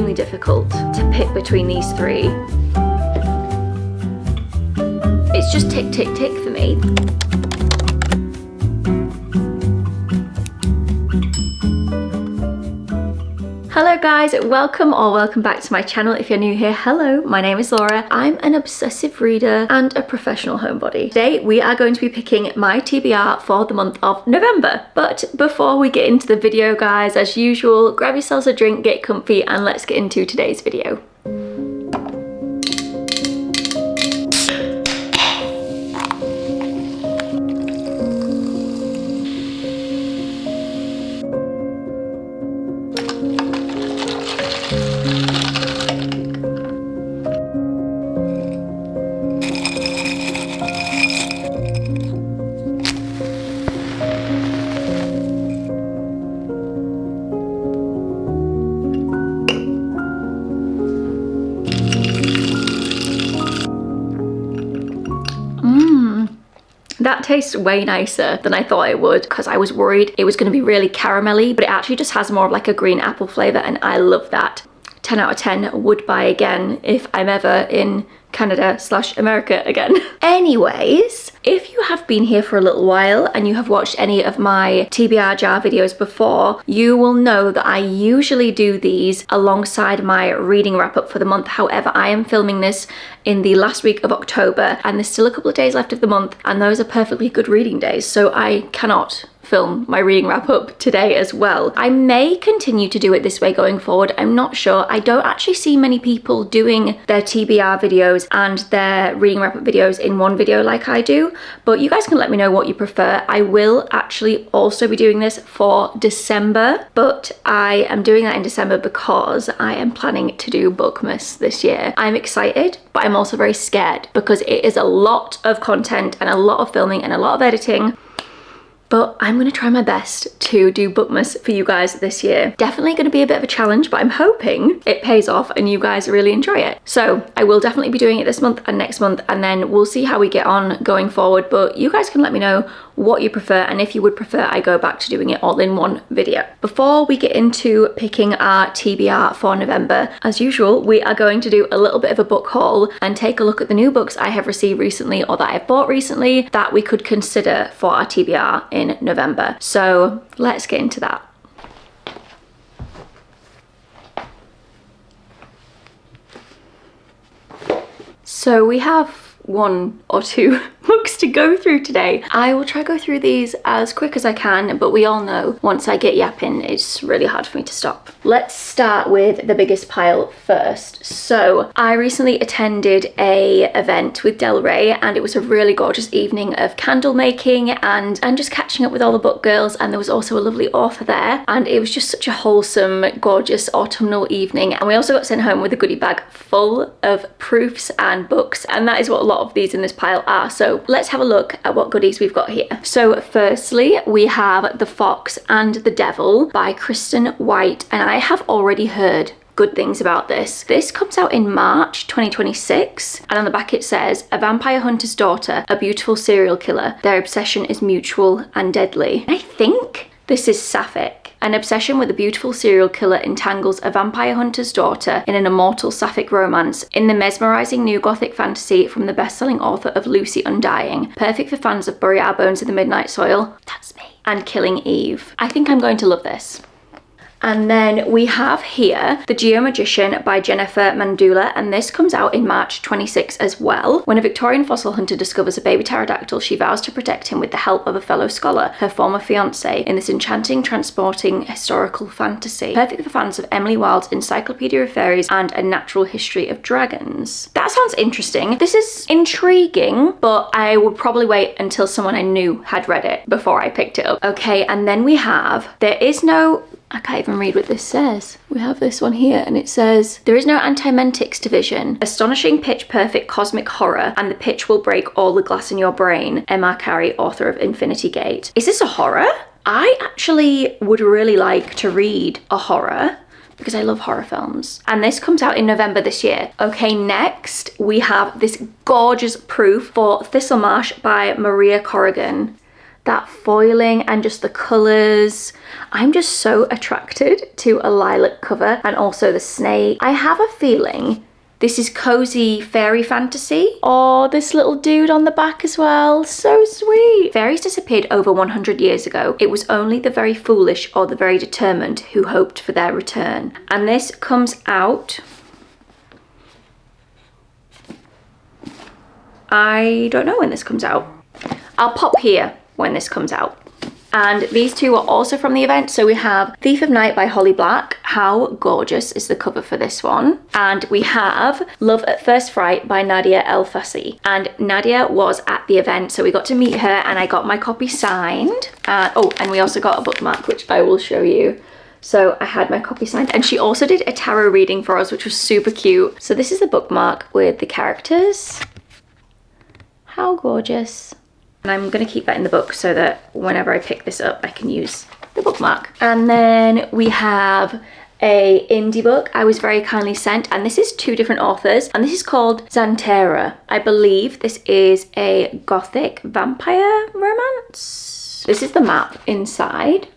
extremely difficult to pick between these three. It's just tick, tick, tick for me. Hello guys, welcome back to my channel. If you're new here, hello, my name is Laura. I'm an obsessive reader and a professional homebody. Today we are going to be picking my TBR for the month of November. But before we get into the video guys, as usual, grab yourselves a drink, get comfy, and let's get into today's video. That tastes way nicer than I thought it would, because I was worried it was going to be really caramelly, but it actually just has more of like a green apple flavour, and I love that. 10 out of 10, would buy again if I'm ever in Canada/America again. Anyways, if you have been here for a little while and you have watched any of my TBR jar videos before, you will know that I usually do these alongside my reading wrap up for the month. However, I am filming this in the last week of October and there's still a couple of days left of the month, and those are perfectly good reading days, so I cannot film my reading wrap up today as well. I may continue to do it this way going forward, I'm not sure. I don't actually see many people doing their TBR videos and their reading wrap up videos in one video like I do, but you guys can let me know what you prefer. I will actually also be doing this for December, but I am doing that in December because I am planning to do Bookmas this year. I'm excited, but I'm also very scared because it is a lot of content and a lot of filming and a lot of editing. But I'm going to try my best to do Bookmas for you guys this year. Definitely going to be a bit of a challenge, but I'm hoping it pays off and you guys really enjoy it. So I will definitely be doing it this month and next month, and then we'll see how we get on going forward. But you guys can let me know what you prefer, and if you would prefer I go back to doing it all in one video. Before we get into picking our TBR for November, as usual, we are going to do a little bit of a book haul and take a look at the new books I have received recently or that I've bought recently that we could consider for our TBR in November. So let's get into that. So we have one or two books to go through today. I will try to go through these as quick as I can, but we all know once I get yapping, it's really hard for me to stop. Let's start with the biggest pile first. So I recently attended a event with Del Rey, and it was a really gorgeous evening of candle making and just catching up with all the book girls, and there was also a lovely author there, and it was just such a wholesome, gorgeous autumnal evening. And we also got sent home with a goodie bag full of proofs and books, and that is what a lot of these in this pile are. So let's have a look at what goodies we've got here. So firstly, we have The Fox and the Devil by Kristen White, and I have already heard good things about this. This comes out in March 2026, and on the back it says, a vampire hunter's daughter, a beautiful serial killer. Their obsession is mutual and deadly. I think this is sapphic. An obsession with a beautiful serial killer entangles a vampire hunter's daughter in an immortal sapphic romance in the mesmerizing new gothic fantasy from the best-selling author of Lucy Undying. Perfect for fans of Bury Our Bones in the Midnight Soil, that's me, and Killing Eve. I think I'm going to love this. And then we have here The Geomagician by Jennifer Mandula, and this comes out in March 26 as well. When a Victorian fossil hunter discovers a baby pterodactyl, she vows to protect him with the help of a fellow scholar, her former fiancé, in this enchanting, transporting historical fantasy. Perfect for fans of Emily Wilde's Encyclopedia of Fairies and A Natural History of Dragons. That sounds interesting. This is intriguing, but I would probably wait until someone I knew had read it before I picked it up. Okay, and then we have There Is No... I can't even read what this says. We have this one here, and it says, there is no antimentics division. Astonishing pitch perfect cosmic horror, and the pitch will break all the glass in your brain. M.R. Carey, author of Infinity Gate. Is this a horror? I actually would really like to read a horror, because I love horror films. And this comes out in November this year. Okay, next we have this gorgeous proof for Thistlemarsh by Maria Corrigan. that foiling and just the colours. I'm just so attracted to a lilac cover, and also the snake. I have a feeling this is cozy fairy fantasy. Oh, this little dude on the back as well. So sweet. Fairies disappeared over 100 years ago. It was only the very foolish or the very determined who hoped for their return. And this comes out, I don't know when this comes out. I'll pop here when this comes out. And these two are also from the event. So we have Thief of Night by Holly Black. How gorgeous is the cover for this one? And we have Love at First Fright by Nadia El Fassi. And Nadia was at the event, so we got to meet her and I got my copy signed. Oh, and we also got a bookmark, which I will show you. So I had my copy signed, and she also did a tarot reading for us, which was super cute. So this is the bookmark with the characters. How gorgeous. And I'm going to keep that in the book so that whenever I pick this up, I can use the bookmark. And then we have a indie book I was very kindly sent, and this is 2 different authors, and this is called Xantera. I believe this is a gothic vampire romance. This is the map inside.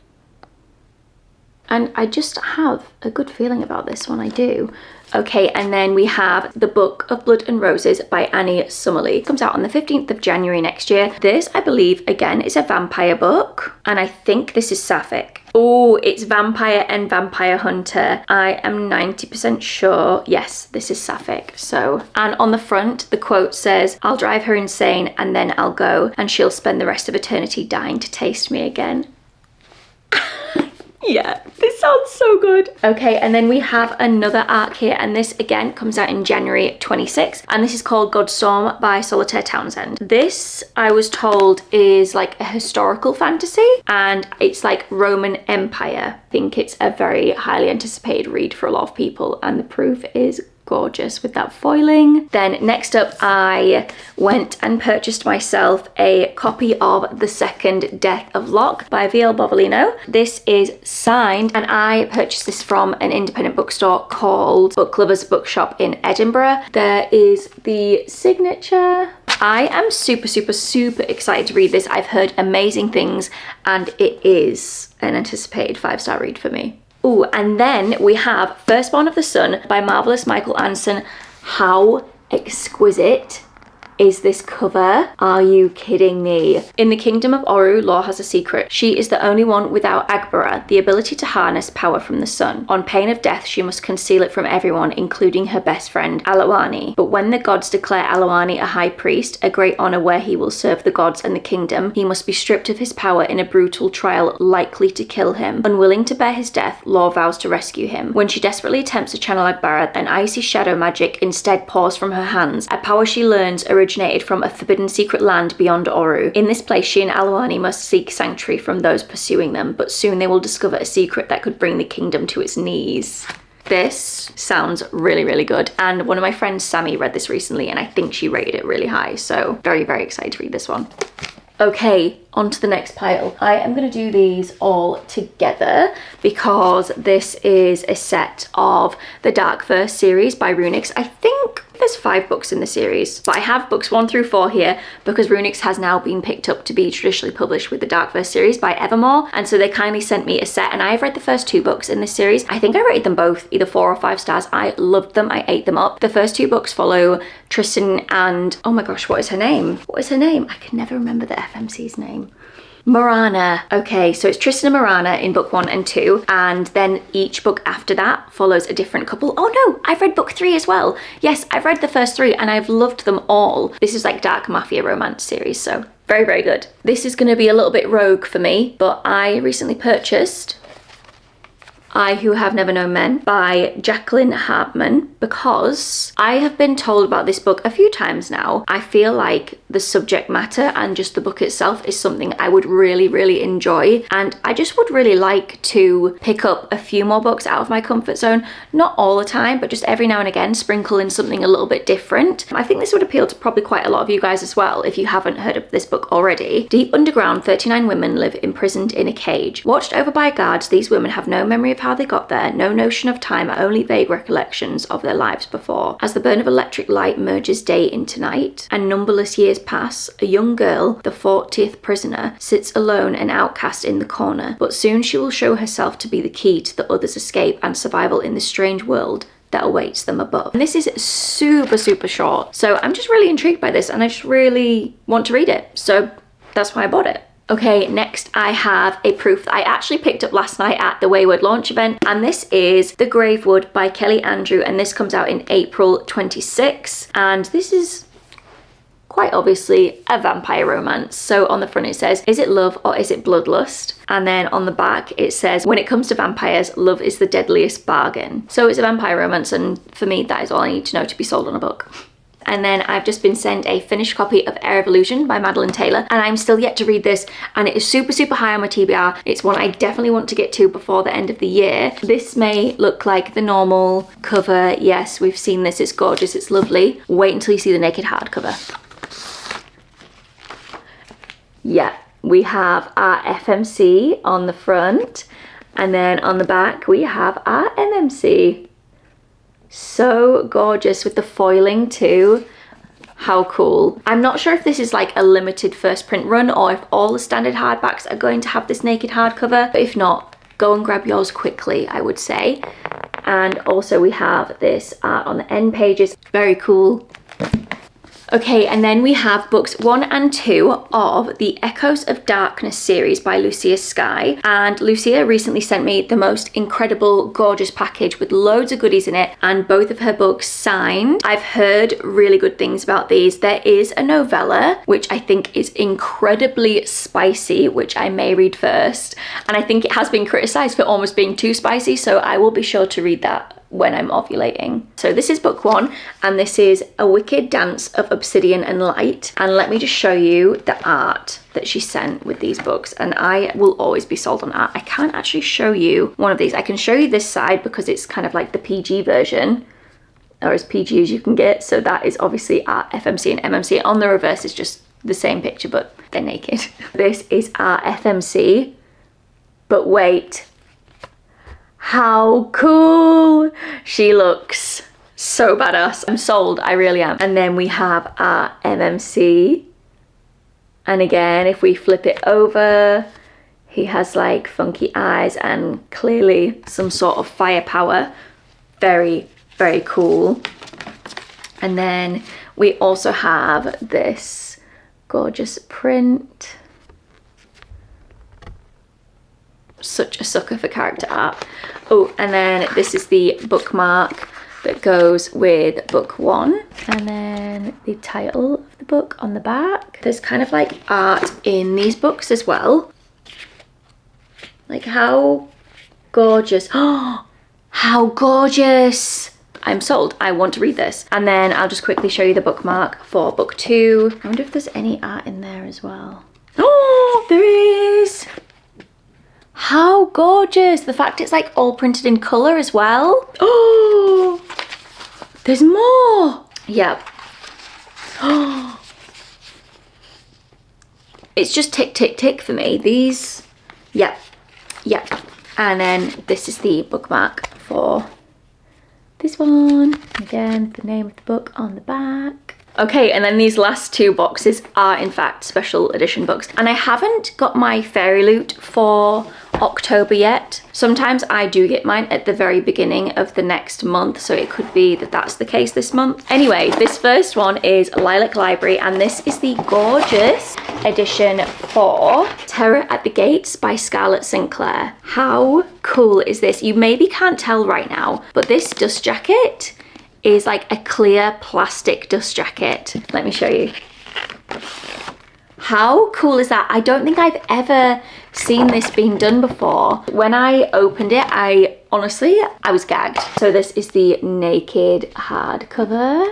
And I just have a good feeling about this one, I do. Okay, and then we have The Book of Blood and Roses by Annie Summerly. It comes out on the 15th of January next year. This, I believe, again, is a vampire book. And I think this is sapphic. Oh, it's Vampire and Vampire Hunter. I am 90% sure. Yes, this is sapphic. So, and on the front, the quote says, "I'll drive her insane and then I'll go, and she'll spend the rest of eternity dying to taste me again." Yeah, this sounds so good. Okay, and then we have another arc here, and this again comes out in January 26th, and this is called Godstorm by Solitaire Townsend. This, I was told, is like a historical fantasy, and it's like Roman Empire. I think it's a very highly anticipated read for a lot of people, and the proof is gorgeous with that foiling. Then next up, I went and purchased myself a copy of The Second Death of Locke by V.L. Bovalino. This is signed, and I purchased this from an independent bookstore called Book Lovers Bookshop in Edinburgh. There is the signature. I am super, super, super excited to read this. I've heard amazing things, and it is an anticipated 5-star read for me. Oh, and then we have Firstborn of the Sun by Marvelous Michael Anson. How exquisite is this cover? Are you kidding me? In the kingdom of Oru, Law has a secret. She is the only one without Agbara, the ability to harness power from the sun. On pain of death, she must conceal it from everyone, including her best friend, Alawani. But when the gods declare Alawani a high priest, a great honor where he will serve the gods and the kingdom, he must be stripped of his power in a brutal trial likely to kill him. Unwilling to bear his death, Law vows to rescue him. When she desperately attempts to channel Agbara, an icy shadow magic instead pours from her hands, a power she learns originated from a forbidden secret land beyond Oru. In this place, she and Alawani must seek sanctuary from those pursuing them, but soon they will discover a secret that could bring the kingdom to its knees. This sounds really, really good. And one of my friends, Sammy, read this recently, and I think she rated it really high. So very, very excited to read this one. Okay, on to the next pile. I am going to do these all together because this is a set of the Dark Verse series by Runix. I think there's 5 books in the series, but I have books 1 through 4 here because Runix has now been picked up to be traditionally published with the Dark Verse series by Evermore, and so they kindly sent me a set, and I've read the first 2 books in this series. I think I rated them both either 4 or 5 stars. I loved them. I ate them up. The first 2 books follow Tristan and, oh my gosh, what is her name? What is her name? I can never remember the FMC's name. Marana. Okay, so it's Tristan and Marana in book 1 and 2, and then each book after that follows a different couple. Oh no, I've read book 3 as well. Yes, I've read the first 3 and I've loved them all. This is like dark mafia romance series, so very, very good. This is going to be a little bit rogue for me, but I recently purchased I Who Have Never Known Men by Jacqueline Hartman because I have been told about this book a few times now. I feel like the subject matter and just the book itself is something I would really, really enjoy, and I just would really like to pick up a few more books out of my comfort zone. Not all the time, but just every now and again sprinkle in something a little bit different. I think this would appeal to probably quite a lot of you guys as well if you haven't heard of this book already. Deep underground, 39 women live imprisoned in a cage. Watched over by guards, these women have no memory of how how they got there, no notion of time, only vague recollections of their lives before. As the burn of electric light merges day into night, and numberless years pass, a young girl, the 40th prisoner, sits alone and outcast in the corner, but soon she will show herself to be the key to the others' escape and survival in this strange world that awaits them above. And this is super, super short, so I'm just really intrigued by this and I just really want to read it, so that's why I bought it. Okay, next I have a proof that I actually picked up last night at the Wayward launch event, and this is The Gravewood by Kelly Andrew, and this comes out in April 26, and this is quite obviously a vampire romance. So on the front it says, is it love or is it bloodlust? And then on the back it says, when it comes to vampires, love is the deadliest bargain. So it's a vampire romance, and for me that is all I need to know to be sold on a book. And then I've just been sent a finished copy of Air of Illusion by Madeline Taylor, and I'm still yet to read this, and it is super, super high on my TBR. It's one I definitely want to get to before the end of the year. This may look like the normal cover. Yes, we've seen this, it's gorgeous, it's lovely. Wait until you see the naked hardcover. Yeah, we have our FMC on the front, and then on the back we have our MMC. So gorgeous with the foiling too. How cool. I'm not sure if this is like a limited first print run or if all the standard hardbacks are going to have this naked hardcover, but if not, go and grab yours quickly, I would say. And also we have this art on the end pages, very cool. Okay, and then we have books 1 and 2 of the Echoes of Darkness series by Lucia Sky. And Lucia recently sent me the most incredible, gorgeous package with loads of goodies in it, and both of her books signed. I've heard really good things about these. There is a novella, which I think is incredibly spicy, which I may read first. And I think it has been criticized for almost being too spicy, so I will be sure to read that when I'm ovulating. So this is book 1, and this is A Wicked Dance of Obsidian and Light. And let me just show you the art that she sent with these books, and I will always be sold on art. I can't actually show you one of these. I can show you this side because it's kind of like the PG version, or as PG as you can get. So that is obviously our FMC and MMC. On the reverse is just the same picture, but they're naked. This is our FMC, but wait, how cool! She looks so badass. I'm sold, I really am. And then we have our MMC. And again, if we flip it over, he has like funky eyes and clearly some sort of firepower. Very, very cool. And then we also have this gorgeous print. Such a sucker for character art. Oh, and then this is the bookmark that goes with book 1, and then the title of the book on the back. There's kind of like art in these books as well. Like, how gorgeous. Oh, how gorgeous. I'm sold. I want to read this. And then I'll just quickly show you the bookmark for book 2. I wonder if there's any art in there as well. Oh, there is. How gorgeous. The fact it's like all printed in colour as well. Oh, there's more. Yep. Oh, it's just tick, tick, tick for me. These, yep, yep. And then this is the bookmark for this one. Again, the name of the book on the back. Okay, and then these last 2 boxes are in fact special edition books. And I haven't got my fairy loot for October yet. Sometimes I do get mine at the very beginning of the next month, so it could be that that's the case this month. Anyway, this first one is Lilac Library, and this is the gorgeous edition for Terror at the Gates by Scarlett Sinclair. How cool is this? You maybe can't tell right now, but this dust jacket is like a clear plastic dust jacket. Let me show you. How cool is that? I don't think I've ever seen this being done before. When I opened it, I was gagged. So this is the naked hardcover.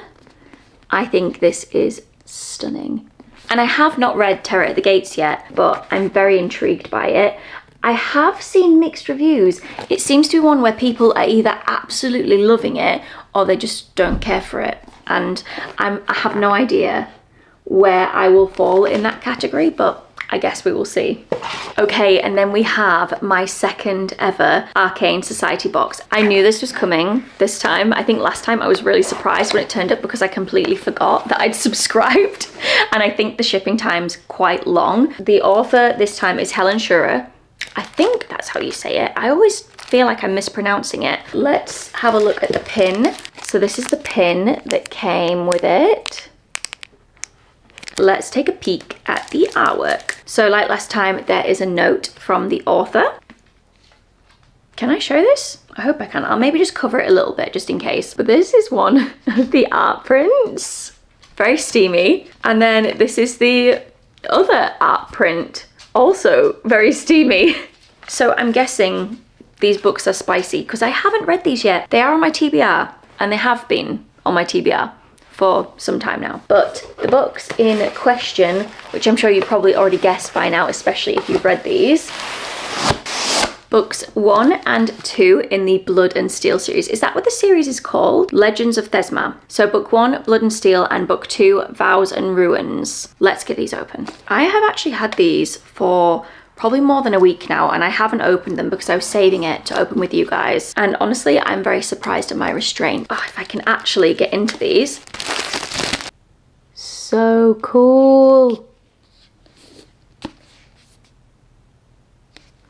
I think this is stunning. And I have not read Terror at the Gates yet, but I'm very intrigued by it. I have seen mixed reviews. It seems to be one where people are either absolutely loving it or they just don't care for it. And I have no idea where I will fall in that category, but I guess we will see. Okay, and then we have my second ever Arcane Society box. I knew this was coming this time. I think last time I was really surprised when it turned up because I completely forgot that I'd subscribed. And I think the shipping time's quite long. The author this time is Helen Schurer. I think that's how you say it. I always feel like I'm mispronouncing it. Let's have a look at the pin. So this is the pin that came with it. Let's take a peek at the artwork. So like last time, there is a note from the author. Can I show this? I hope I can. I'll maybe just cover it a little bit just in case. But this is one of the art prints. Very steamy. And then this is the other art print. Also very steamy. So I'm guessing these books are spicy because I haven't read these yet. They are on my TBR and they have been on my TBR for some time now. But the books in question, which I'm sure you probably already guessed by now, especially if you've read these. Books 1 and 2 in the Blood and Steel series. Is that what the series is called? Legends of Thesma. So book 1, Blood and Steel, and book 2, Vows and Ruins. Let's get these open. I have actually had these for probably more than a week now, and I haven't opened them because I was saving it to open with you guys. And honestly, I'm very surprised at my restraint. Oh, if I can actually get into these. So cool.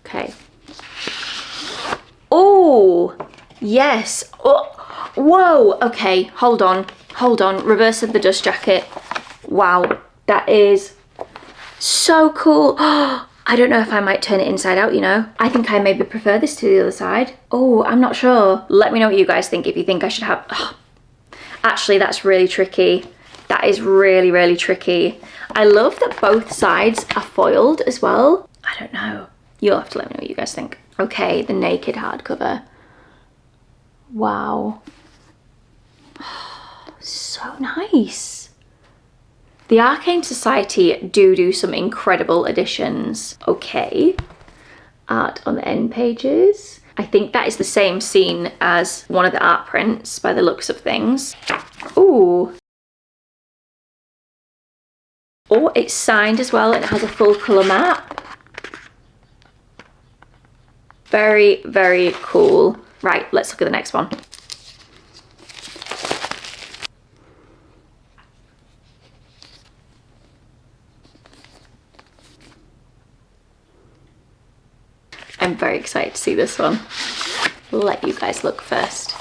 Okay. Oh, yes. Oh, whoa. Okay, hold on. Hold on. Reverse of the dust jacket. Wow, that is so cool. I don't know if I might turn it inside out, you know. I think I maybe prefer this to the other side. Oh, I'm not sure. Let me know what you guys think if you think I should have... Oh. Actually, that's really tricky. That is really, really tricky. I love that both sides are foiled as well. I don't know. You'll have to let me know what you guys think. Okay, the naked hardcover. Wow. Oh, so nice. The Arcane Society do some incredible editions. Okay. Art on the end pages. I think that is the same scene as one of the art prints by the looks of things. Ooh. Oh, it's signed as well and it has a full colour map. Very, very cool. Right, let's look at the next one. I'm very excited to see this one. We'll let you guys look first.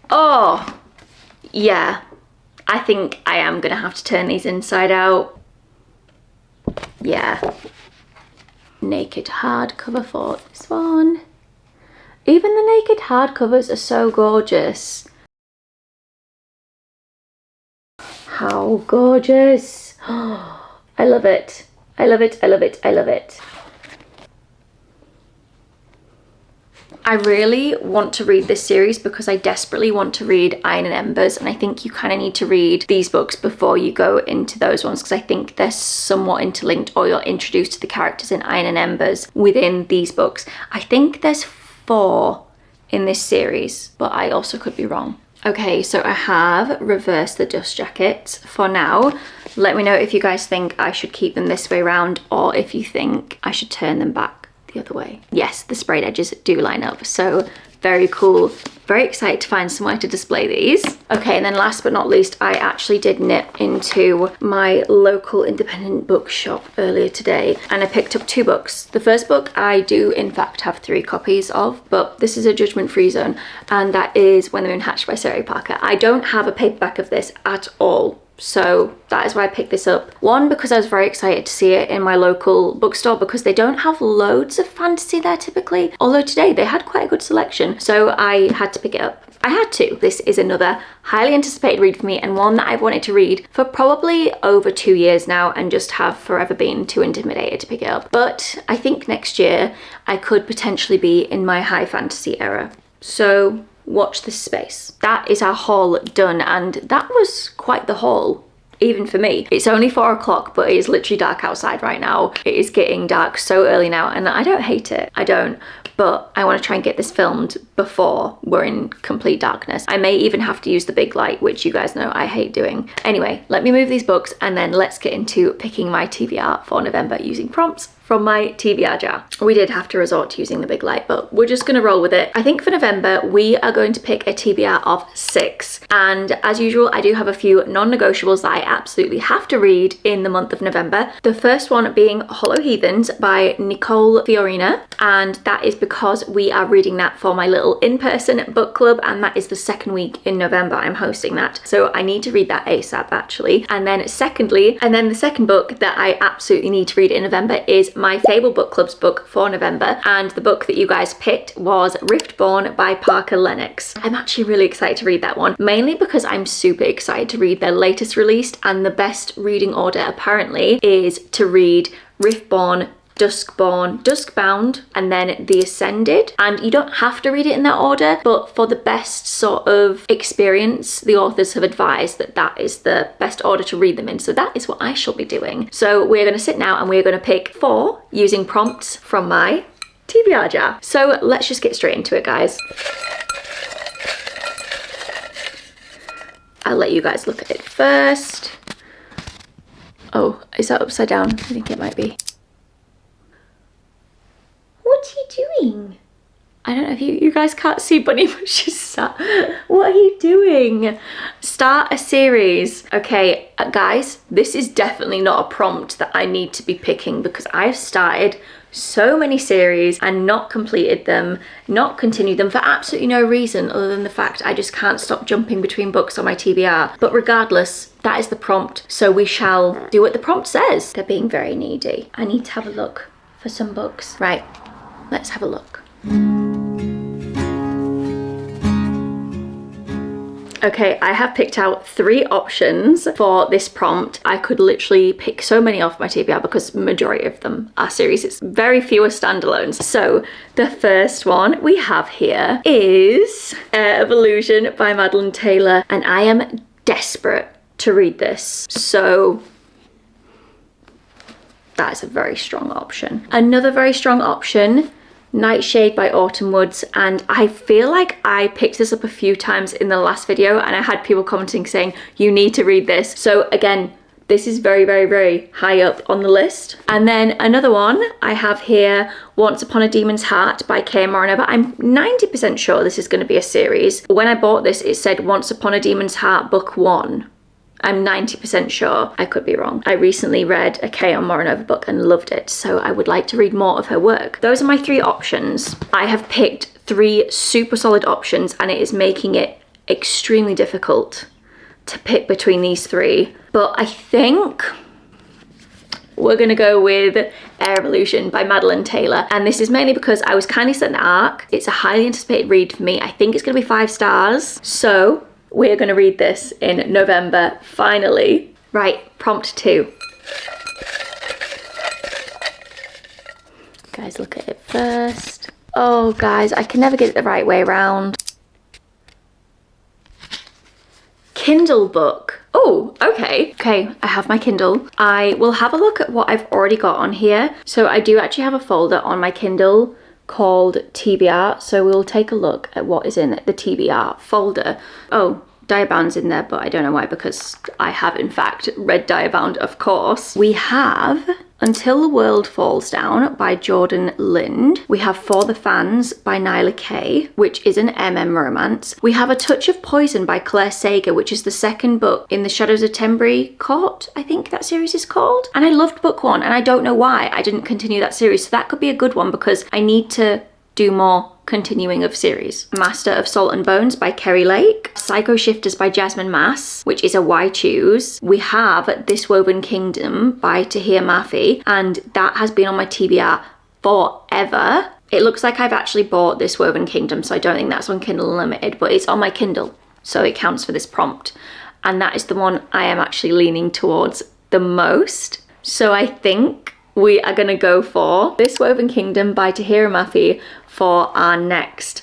Oh, yeah. I think I am gonna have to turn these inside out. Yeah. Naked hardcover for this one. Even the naked hardcovers are so gorgeous. How gorgeous. I love it. I love it, I love it, I love it. I really want to read this series because I desperately want to read Iron and Embers, and I think you kind of need to read these books before you go into those ones because I think they're somewhat interlinked, or you're introduced to the characters in Iron and Embers within these books. I think there's 4 in this series, but I also could be wrong. Okay, so I have reversed the dust jackets for now. Let me know if you guys think I should keep them this way around or if you think I should turn them back the other way. Yes, the sprayed edges do line up, so very cool. Very excited to find somewhere to display these. Okay, and then last but not least, I actually did nip into my local independent bookshop earlier today and I picked up 2 books. The first book I do in fact have 3 copies of, but this is a judgment-free zone, and that is When the Moon Hatched by Sarah Parker. I don't have a paperback of this at all, so that is why I picked this up. One, because I was very excited to see it in my local bookstore because they don't have loads of fantasy there typically, although today they had quite a good selection, so I had to pick it up. I had to. This is another highly anticipated read for me, and one that I've wanted to read for probably over 2 years now and just have forever been too intimidated to pick it up. But I think next year I could potentially be in my high fantasy era. So watch this space. That is our haul done, and that was quite the haul. even for me. It's only 4 o'clock, but it is literally dark outside right now. It is getting dark so early now, and I don't hate it. I don't. But I want to try and get this filmed before we're in complete darkness. I may even have to use the big light, which you guys know I hate doing. Anyway, let me move these books and then let's get into picking my TBR for November using prompts from my TBR jar. We did have to resort to using the big light, but we're just gonna roll with it. I think for November, we are going to pick a TBR of 6. And as usual, I do have a few non-negotiables that I absolutely have to read in the month of November. The first one being Hollow Heathens by Nicole Fiorina. And that is because we are reading that for my little in-person book club. And that is the second week in November I'm hosting that. So I need to read that ASAP actually. And then the second book that I absolutely need to read in November is my Fable Book Club's book for November, and the book that you guys picked was Riftborn by Parker Lennox. I'm actually really excited to read that one, mainly because I'm super excited to read their latest release, and the best reading order apparently is to read Riftborn, Duskbound, and then The Ascended. And you don't have to read it in that order, but for the best sort of experience, the authors have advised that that is the best order to read them in. So that is what I shall be doing. So we're going to sit now and we're going to pick 4 using prompts from my TBR jar. So let's just get straight into it, guys. I'll let you guys look at it first. Oh, is that upside down? I think it might be. What are you doing? I don't know if you guys can't see Bunny, but she's sat. What are you doing? Start a series. Okay, guys, this is definitely not a prompt that I need to be picking because I've started so many series and not completed them, not continued them for absolutely no reason other than the fact I just can't stop jumping between books on my TBR. But regardless, that is the prompt, so we shall do what the prompt says. They're being very needy. I need to have a look for some books. Right. Let's have a look. Okay, I have picked out 3 options for this prompt. I could literally pick so many off my TBR because majority of them are series. It's very few are standalones. So the first one we have here is Air of Illusion by Madeline Taylor, and I am desperate to read this. So that is a very strong option. Another very strong option, Nightshade by Autumn Woods, and I feel like I picked this up a few times in the last video and I had people commenting saying you need to read this. So again, this is very, very, very high up on the list. And then another one I have here, Once Upon a Demon's Heart by Kay Moreno, but I'm 90% sure this is going to be a series. When I bought this, it said Once Upon a Demon's Heart Book 1. I'm 90% sure. I could be wrong. I recently read a Kay Moranova book and loved it, so I would like to read more of her work. Those are my 3 options. I have picked 3 super solid options and it is making it extremely difficult to pick between these 3. But I think we're gonna go with Air of Illusion by Madeline Taylor. And this is mainly because I was kind of set in the arc. It's a highly anticipated read for me. I think it's gonna be 5 stars. So we're going to read this in November, finally. Right, prompt 2. Guys, look at it first. Oh, guys, I can never get it the right way around. Kindle book. Oh, okay. Okay, I have my Kindle. I will have a look at what I've already got on here. So I do actually have a folder on my Kindle called TBR, so we'll take a look at what is in the TBR folder. Oh, Diabound's in there, but I don't know why, because I have in fact read Diabound, of course. We have Until the World Falls Down by Jordan Lind. We have For the Fans by Nyla Kay, which is an romance. We have A Touch of Poison by Claire Sager, which is the second book in the Shadows of Tenbury Court, I think that series is called. And I loved book 1 and I don't know why I didn't continue that series. So that could be a good one because I need to do more continuing of series. Master of Salt and Bones by Kerry Lake. Psycho Shifters by Jasmine Mass, which is a Why Choose. We have This Woven Kingdom by Tahir Mafi, and that has been on my TBR forever. It looks like I've actually bought This Woven Kingdom, so I don't think that's on Kindle Unlimited, but it's on my Kindle, so it counts for this prompt. And that is the one I am actually leaning towards the most. So I think we are gonna go for This Woven Kingdom by Tahira Mafi for our next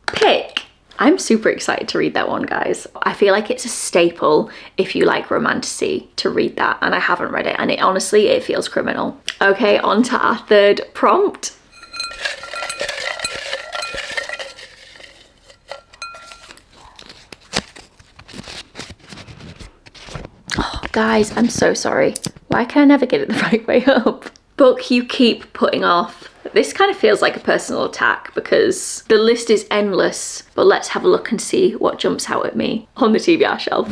pick. I'm super excited to read that one, guys. I feel like it's a staple if you like romantasy to read that, and I haven't read it, and honestly, it feels criminal. Okay, on to our third prompt. Oh, guys, I'm so sorry. Why can I never get it the right way up? Book you keep putting off. This kind of feels like a personal attack because the list is endless, but let's have a look and see what jumps out at me on the TBR shelf.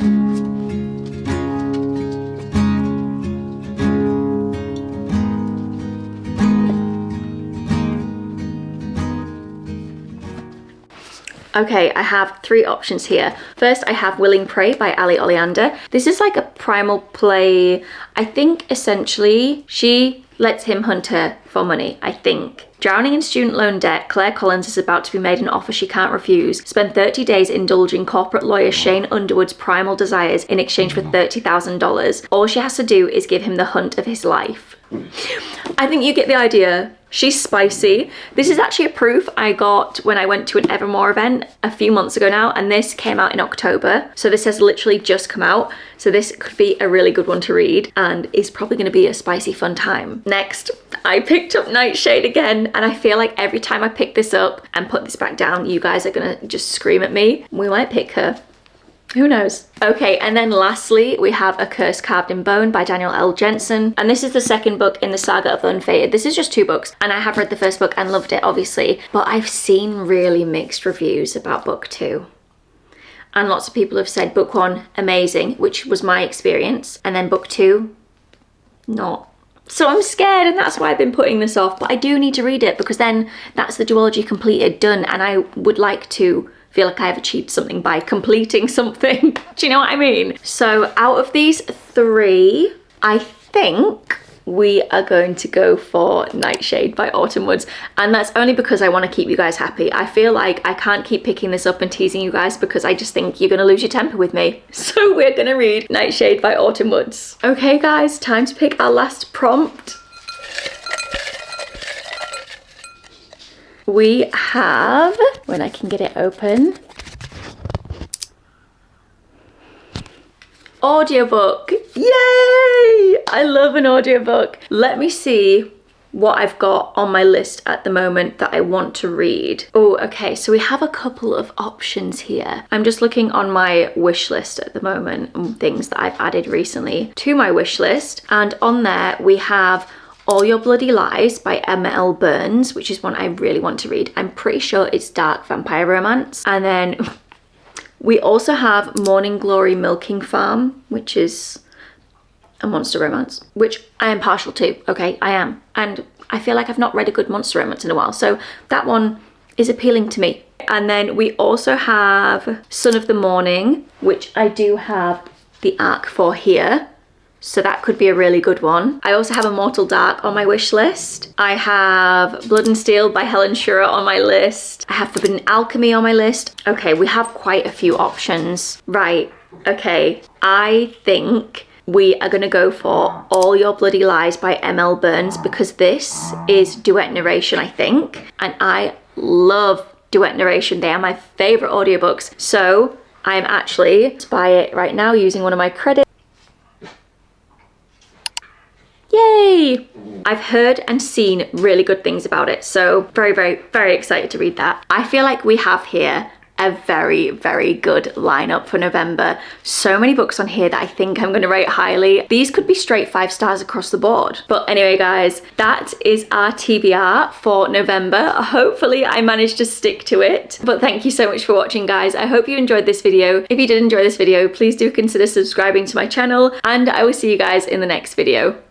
Okay, I have 3 options here. First, I have Willing Prey by Ali Oleander. This is like a primal play. I think essentially she lets him hunt her for money, I think. Drowning in student loan debt, Claire Collins is about to be made an offer she can't refuse. Spend 30 days indulging corporate lawyer Shane Underwood's primal desires in exchange for $30,000. All she has to do is give him the hunt of his life. I think you get the idea. She's spicy. This is actually a proof I got when I went to an Evermore event a few months ago now, and this came out in October. So this has literally just come out. So this could be a really good one to read and is probably going to be a spicy fun time. Next, I picked up Nightshade again, and I feel like every time I pick this up and put this back down, you guys are going to just scream at me. We might pick her. Who knows? Okay, and then lastly, we have A Curse Carved in Bone by Daniel L. Jensen. And this is the second book in the saga of the Unfated. This is just 2 books, and I have read the first book and loved it, obviously. But I've seen really mixed reviews about book 2. And lots of people have said book 1, amazing, which was my experience. And then book 2, not. So I'm scared, and that's why I've been putting this off. But I do need to read it because then that's the duology completed, done. And I would like to feel like I've achieved something by completing something. Do you know what I mean? So out of these 3, I think we are going to go for Nightshade by Autumn Woods. And that's only because I want to keep you guys happy. I feel like I can't keep picking this up and teasing you guys because I just think you're going to lose your temper with me. So we're going to read Nightshade by Autumn Woods. Okay guys, time to pick our last prompt. We have, when I can get it open, audiobook. Yay! I love an audiobook. Let me see what I've got on my list at the moment that I want to read. Oh, okay, so we have a couple of options here. I'm just looking on my wish list at the moment and things that I've added recently to my wish list. And on there we have All Your Bloody Lies by Emma L. Burns, which is one I really want to read. I'm pretty sure it's dark vampire romance. And then we also have Morning Glory Milking Farm, which is a monster romance, which I am partial to, okay, I am. And I feel like I've not read a good monster romance in a while, so that one is appealing to me. And then we also have Son of the Morning, which I do have the arc for here. So that could be a really good one. I also have Immortal Dark on my wish list. I have Blood and Steel by Helen Shurer on my list. I have Forbidden Alchemy on my list. Okay, we have quite a few options. Right, okay. I think we are gonna go for All Your Bloody Lies by M.L. Burns because this is duet narration, I think. And I love duet narration. They are my favorite audiobooks. So I'm actually to buy it right now using one of my credits. Yay! I've heard and seen really good things about it, so very, very, very excited to read that. I feel like we have here a very, very good lineup for November. So many books on here that I think I'm going to rate highly. These could be straight 5 stars across the board. But anyway, guys, that is our TBR for November. Hopefully I managed to stick to it. But thank you so much for watching, guys. I hope you enjoyed this video. If you did enjoy this video, please do consider subscribing to my channel, and I will see you guys in the next video.